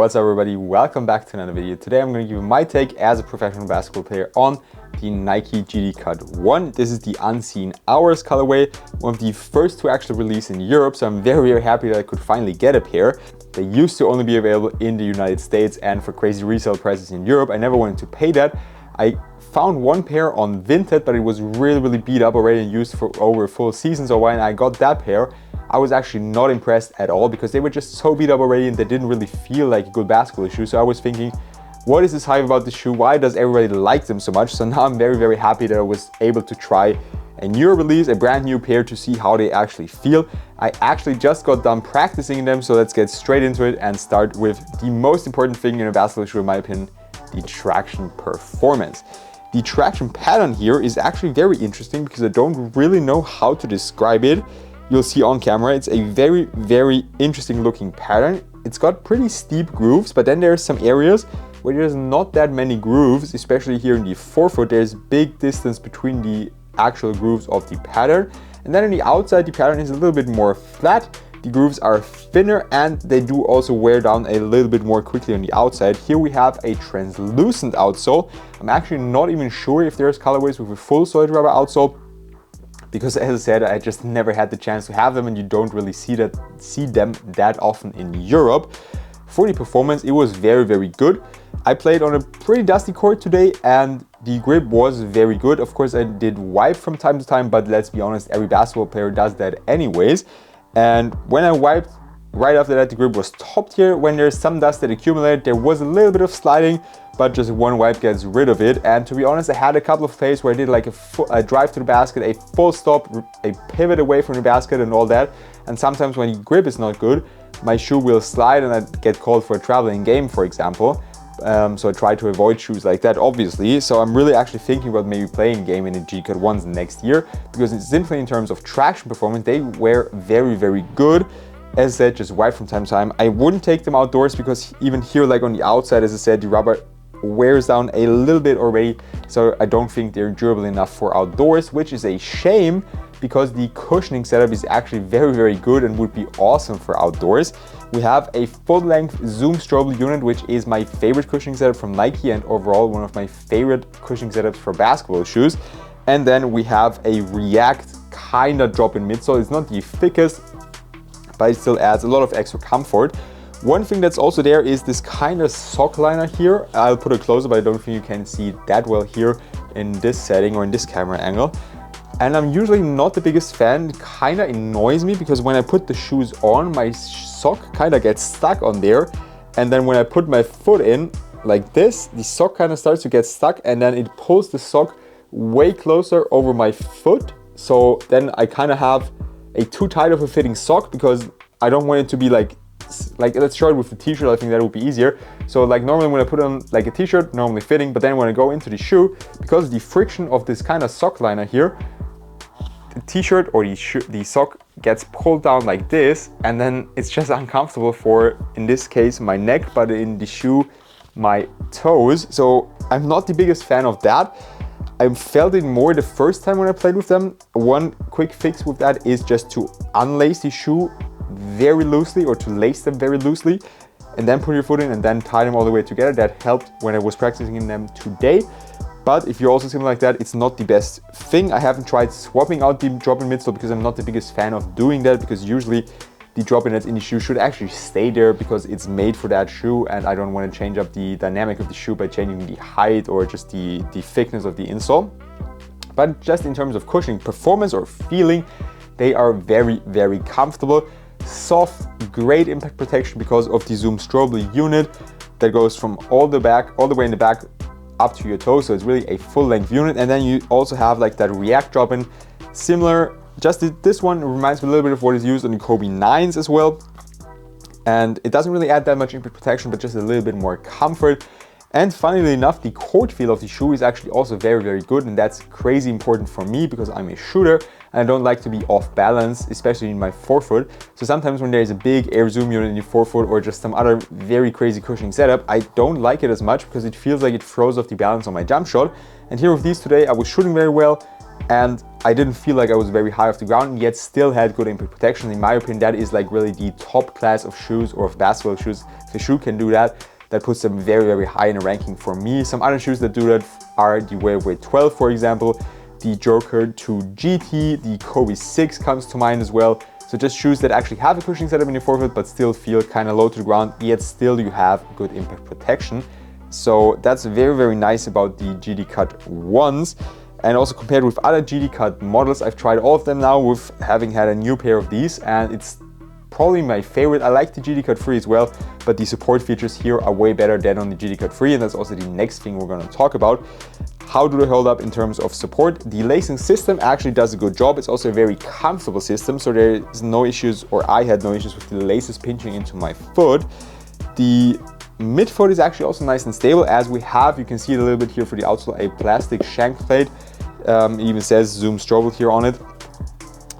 What's up everybody, welcome back to another video. Today I'm going to give you my take as a professional basketball player on the Nike GD Cut 1. This is the Unseen Hours colorway, one of the first to actually release in Europe, so I'm very happy that I could finally get a pair. They used to only be available in the United States and for crazy resale prices in Europe. I never wanted to pay that. I found one pair on Vinted, but it was really beat up already and used for over a full season, so when I got that pair, I was actually not impressed at all because they were just so beat up already and they didn't really feel like a good basketball shoe. So I was thinking, what is this hype about the shoe? Why does everybody like them so much? So now I'm very happy that I was able to try a new release, a brand new pair, to see how they actually feel. I actually just got done practicing them, so let's get straight into it and start with the most important thing in a basketball shoe, in my opinion, the traction performance. The traction pattern here is actually very interesting because I don't really know how to describe it. You'll see on camera, it's a very interesting looking pattern. It's got pretty steep grooves, but then there's some areas where there's not that many grooves, especially here in the forefoot. There's big distance between the actual grooves of the pattern. And then on the outside, the pattern is a little bit more flat. The grooves are thinner and they do also wear down a little bit more quickly on the outside. Here we have a translucent outsole. I'm actually not even sure if there's colorways with a full solid rubber outsole, because as I said, I just never had the chance to have them and you don't really see them that often in Europe. For the performance, it was very good. I played on a pretty dusty court today and the grip was very good. Of course, I did wipe from time to time, but let's be honest, every basketball player does that anyways. And when I wiped, right after that, the grip was top tier. When there's some dust that accumulated, there was a little bit of sliding, but just one wipe gets rid of it. And to be honest, I had a couple of plays where I did like a drive to the basket, a full stop, a pivot away from the basket and all that. And sometimes when the grip is not good, my shoe will slide and I get called for a traveling game, for example. So I try to avoid shoes like that, obviously. So I'm really actually thinking about maybe playing a game in the G Cut 1s next year, because it's simply in terms of traction performance, they were very good. As I said, just wipe from time to time. I wouldn't take them outdoors because even here, like on the outside, as I said, the rubber wears down a little bit already. So I don't think they're durable enough for outdoors, which is a shame because the cushioning setup is actually very good and would be awesome for outdoors. We have a full-length zoom strobe unit, which is my favorite cushioning setup from Nike and overall one of my favorite cushioning setups for basketball shoes. And then we have a React kinda drop-in midsole. It's not the thickest, but it still adds a lot of extra comfort. One thing that's also there is this kind of sock liner here. I'll put it closer, but I don't think you can see it that well here in this setting or in this camera angle. And I'm usually not the biggest fan. It kind of annoys me because when I put the shoes on, my sock kind of gets stuck on there. And then when I put my foot in like this, the sock kind of starts to get stuck and then it pulls the sock way closer over my foot. So then I kind of have a too tight of a fitting sock because I don't want it to be like let's show it with the t-shirt. I think that would be easier. So like normally when I put on like a t-shirt, normally fitting, but then when I go into the shoe, because of the friction of this kind of sock liner here, the t-shirt or the sock gets pulled down like this, and then it's just uncomfortable for, in this case, my neck, but in the shoe, my toes. So I'm not the biggest fan of that. I felt it more the first time when I played with them. One quick fix with that is just to unlace the shoe very loosely or to lace them very loosely and then put your foot in and then tie them all the way together. That helped when I was practicing in them today. But if you're also something like that, it's not the best thing. I haven't tried swapping out the drop-in midsole because I'm not the biggest fan of doing that, because usually the drop-in that's in the shoe should actually stay there because it's made for that shoe and I don't want to change up the dynamic of the shoe by changing the height or just the thickness of the insole. But just in terms of cushioning performance or feeling, they are very comfortable. Soft, great impact protection because of the zoom strobe unit that goes from all the way in the back up to your toe, so it's really a full-length unit. And then you also have like that React drop-in, similar, just this one reminds me a little bit of what is used on the Kobe 9s as well, and it doesn't really add that much impact protection, but just a little bit more comfort. And funnily enough, the court feel of the shoe is actually also very good, and that's crazy important for me because I'm a shooter and I don't like to be off balance, especially in my forefoot. So sometimes when there's a big air zoom unit in your forefoot or just some other very crazy cushioning setup, I don't like it as much because it feels like it throws off the balance on my jump shot. And here with these today, I was shooting very well and I didn't feel like I was very high off the ground, yet still had good impact protection. In my opinion, that is like really the top class of shoes or of basketball shoes. If a shoe can do that, that puts them very, very high in the ranking for me. Some other shoes that do that are the Wörthersee 12, for example, the Joker 2 GT, the Kobe 6 comes to mind as well. So just shoes that actually have a cushioning setup in your forefoot, but still feel kind of low to the ground, yet still you have good impact protection. So that's very, very nice about the GD Cut 1s. And also compared with other GD Cut models, I've tried all of them now with having had a new pair of these, and it's probably my favorite. I like the GD Cut 3 as well, but the support features here are way better than on the GD Cut 3, and that's also the next thing we're going to talk about. How do they hold up in terms of support? The lacing system actually does a good job. It's also a very comfortable system, so there's no issues, or I had no issues with the laces pinching into my foot. The midfoot is actually also nice and stable, as we have, you can see it a little bit here for the outsole, a plastic shank plate. It even says Zoom Strobel here on it.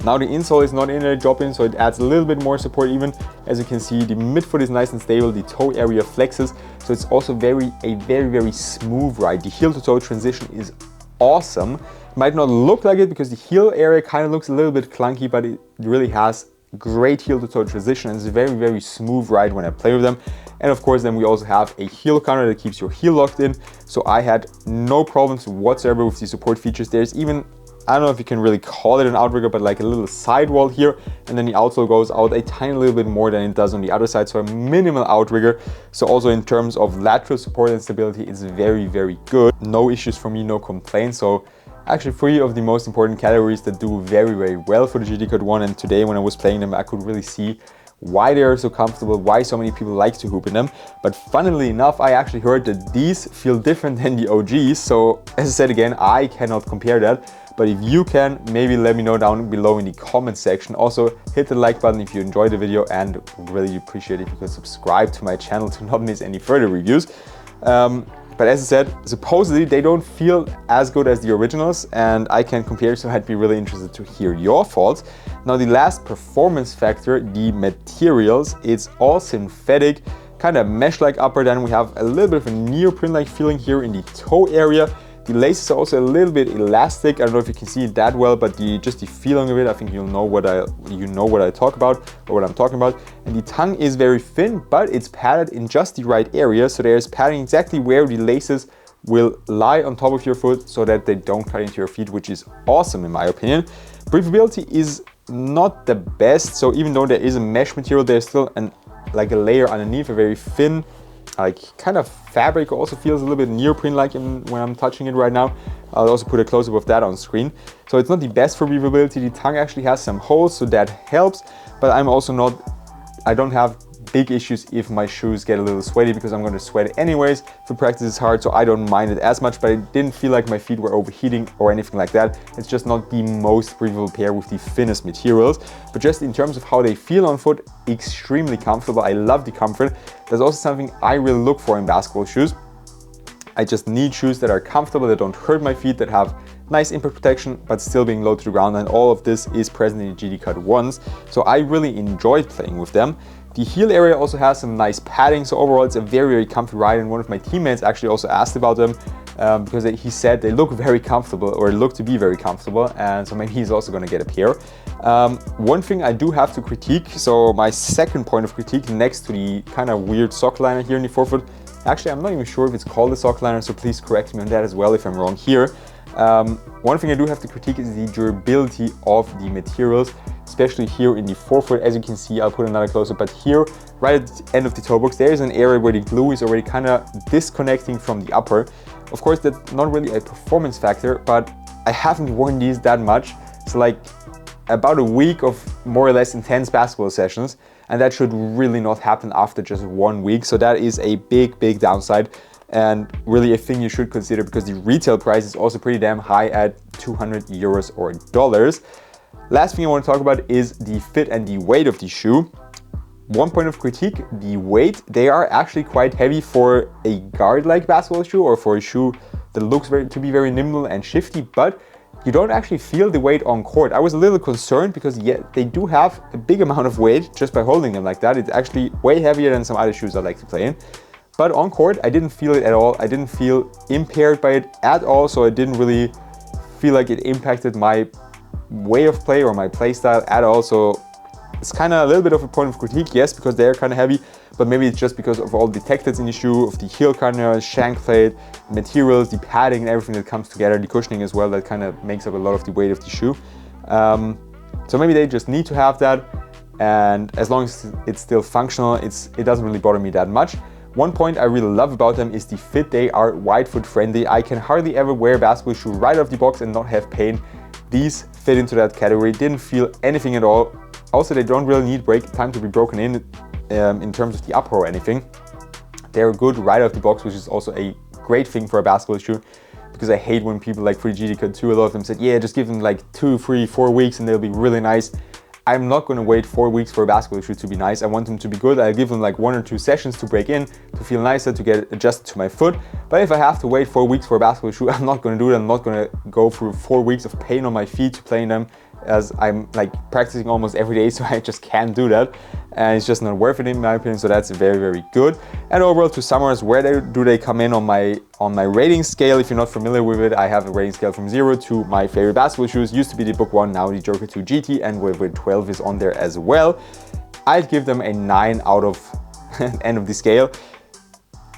Now the insole is not in a drop-in, so it adds a little bit more support even. As you can see, the midfoot is nice and stable, the toe area flexes, so it's also a very smooth ride. The heel to toe transition is awesome. It might not look like it because the heel area kind of looks a little bit clunky, but it really has great heel to toe transition, and it's a very smooth ride when I play with them. And of course, then we also have a heel counter that keeps your heel locked in, so I had no problems whatsoever with the support features. There's even, I don't know if you can really call it an outrigger, but like a little sidewall here, and then the outsole goes out a tiny little bit more than it does on the other side, so a minimal outrigger. So also in terms of lateral support and stability, it's very good. No issues for me, no complaints. So actually 3 of the most important categories that do very well for the GD Cut 1, and today when I was playing them, I could really see why they are so comfortable, why so many people like to hoop in them. But funnily enough, I actually heard that these feel different than the OGs. So as I said again, I cannot compare that. But if you can, maybe let me know down below in the comment section. Also, hit the like button if you enjoyed the video, and would really appreciate it if you could subscribe to my channel to not miss any further reviews. But as I said, supposedly they don't feel as good as the originals, and I can compare, so I'd be really interested to hear your thoughts. Now the last performance factor, the materials, it's all synthetic, kind of mesh-like upper. Then we have a little bit of a neoprene-like feeling here in the toe area. The laces are also a little bit elastic. I don't know if you can see it that well, but just the feeling of it, I think you'll know what I talk about, or what I'm talking about. And the tongue is very thin, but it's padded in just the right area. So there's padding exactly where the laces will lie on top of your foot so that they don't cut into your feet, which is awesome in my opinion. Breathability is not the best. So even though there is a mesh material, there's still like a layer underneath, a very thin, like kind of fabric. Also feels a little bit neoprene-like when I'm touching it right now. I'll also put a close-up of that on screen. So it's not the best for breathability. The tongue actually has some holes, so that helps. But I don't have big issues if my shoes get a little sweaty, because I'm going to sweat anyways. The practice is hard, so I don't mind it as much, but it didn't feel like my feet were overheating or anything like that. It's just not the most breathable pair with the thinnest materials, but just in terms of how they feel on foot, extremely comfortable. I love the comfort. That's also something I really look for in basketball shoes. I just need shoes that are comfortable, that don't hurt my feet, that have nice impact protection, but still being low to the ground, and all of this is present in the GD Cut 1s. So I really enjoyed playing with them. The heel area also has some nice padding, so overall it's a very comfy ride, and one of my teammates actually also asked about them because he said they look very comfortable, or look to be very comfortable, and so maybe he's also going to get a pair. One thing I do have to critique, so my second point of critique next to the kind of weird sock liner here in the forefoot, actually I'm not even sure if it's called a sock liner, so please correct me on that as well if I'm wrong here. One thing I do have to critique is the durability of the materials, especially here in the forefoot. As you can see, I'll put another close-up, but here, right at the end of the toe box, there is an area where the glue is already kind of disconnecting from the upper. Of course, that's not really a performance factor, but I haven't worn these that much. So like about a week of more or less intense basketball sessions, and that should really not happen after just 1 week. So that is a big downside, and really a thing you should consider, because the retail price is also pretty damn high at 200 euros or dollars. Last thing I want to talk about is the fit and the weight of the shoe. One point of critique, the weight. They are actually quite heavy for a guard-like basketball shoe, or for a shoe that looks to be very nimble and shifty, but you don't actually feel the weight on court. I was a little concerned because they do have a big amount of weight just by holding them like that. It's actually way heavier than some other shoes I like to play in. But on court, I didn't feel it at all. I didn't feel impaired by it at all, so I didn't really feel like it impacted my way of play or my play style at all. So it's kind of a little bit of a point of critique, yes, because they're kind of heavy, but maybe it's just because of all the tech that's in the shoe, of the heel corner, shank plate, materials, the padding and everything that comes together, the cushioning as well, that kind of makes up a lot of the weight of the shoe. So maybe they just need to have that, and as long as it's still functional, it doesn't really bother me that much. One point I really love about them is the fit. They are wide foot friendly. I can hardly ever wear a basketball shoe right off the box and not have pain. These fit into that category, didn't feel anything at all. Also, they don't really need break time to be broken in terms of the upper or anything. They're good right off the box, which is also a great thing for a basketball shoe, because I hate when people like for the GT Cut 2, a lot of them said, yeah, just give them like 2, 3, 4 weeks and they'll be really nice. I'm not going to wait 4 weeks for a basketball shoe to be nice. I want them to be good. I'll give them like 1 or 2 sessions to break in, to feel nicer, to get adjusted to my foot. But if I have to wait 4 weeks for a basketball shoe, I'm not going to do it. I'm not going to go through 4 weeks of pain on my feet to play in them, as I'm like practicing almost every day, so I just can't do that. And it's just not worth it in my opinion, so that's very, very good. And overall, to summarize, where do they come in on my rating scale? If you're not familiar with it, I have a rating scale from 0 to my favorite basketball shoes. Used to be the Book 1, now the Joker 2 GT, and where 12 is on there as well. I'd give them a 9 out of end of the scale.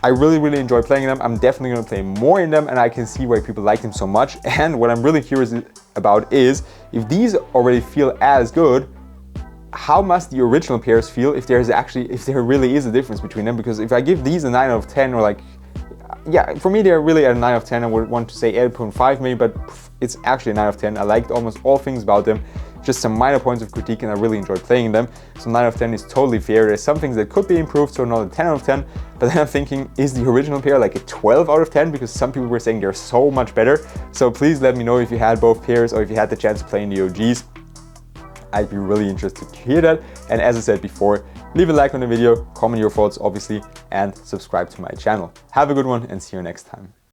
I really, really enjoy playing them. I'm definitely going to play more in them, and I can see why people like them so much. And what I'm really curious about is, if these already feel as good, how must the original pairs feel if there really is a difference between them? Because if I give these a 9 out of 10, or like, yeah, for me they're really a 9 out of 10. I would want to say 8.5 maybe, but it's actually a 9 out of 10. I liked almost all things about them. Just some minor points of critique, and I really enjoyed playing them. So 9 out of 10 is totally fair. There's some things that could be improved, so not a 10 out of 10. But then I'm thinking, is the original pair like a 12 out of 10? Because some people were saying they're so much better. So please let me know if you had both pairs, or if you had the chance to play in the OGs. I'd be really interested to hear that. And as I said before, leave a like on the video, comment your thoughts obviously, and subscribe to my channel. Have a good one, and see you next time.